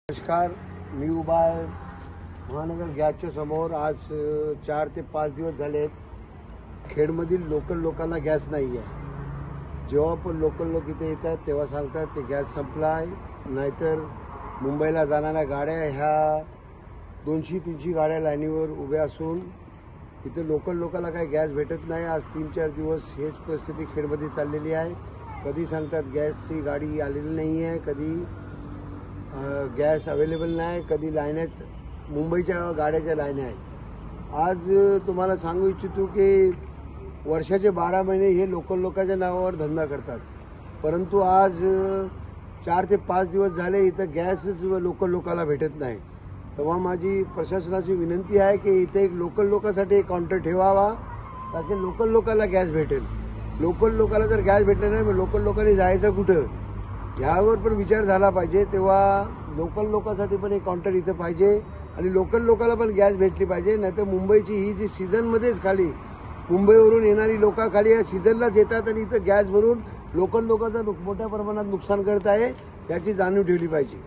नमस्कार, मी उभा आहे महानगर गॅसच्या समोर. आज 4 ते 5 दिवस झाले आहेत. खेडमधील लोकल लोकांना गॅस नाही आहे. जेव्हा पण लोकल लोक इथे येतात तेव्हा सांगतात की गॅस संपला आहे. नाहीतर मुंबईला जाणाऱ्या गाड्या ह्या 200-300 गाड्या लाईनीवर उभ्या असून इथे लोकल लोकांना काही गॅस भेटत नाही. आज 3-4 दिवस हेच परिस्थिती खेडमध्ये चाललेली आहे. कधी सांगतात गॅसची गाडी आलेली नाही आहे, कधी गॅस अवेलेबल नाही, कधी लाईनच मुंबईच्या गाड्याच्या लाईन आहेत. आज तुम्हाला सांगू इच्छितो की वर्षाचे 12 महिने हे लोकल लोकांच्या नावावर धंदा करतात, परंतु आज 4 ते 5 दिवस झाले इथं गॅसच लोकल लोकांना भेटत नाही. तेव्हा माझी प्रशासनाची विनंती आहे की इथे एक लोकल लोकांसाठी एक काउंटर ठेवावा, ताकी लोकल लोकांना गॅस भेटेल. लोकल लोकांना जर गॅस भेटले नाही मग लोकल लोकांनी जायचं कुठं यावर पण विचार झाला पाहिजे. तेव्हा लोकल लोकांसाठी पण एक काउंटर इथं पाहिजे आणि लोकल लोकांना पण गॅस भेटली पाहिजे. नाहीतर मुंबईची ही जी सीझनमध्येच खाली मुंबईवरून येणारी लोकं खाली या सीझनलाच येतात आणि इथं गॅस भरून लोकल लोकांचं मोठ्या प्रमाणात नुकसान करत आहे, याची जाणीव ठेवली पाहिजे.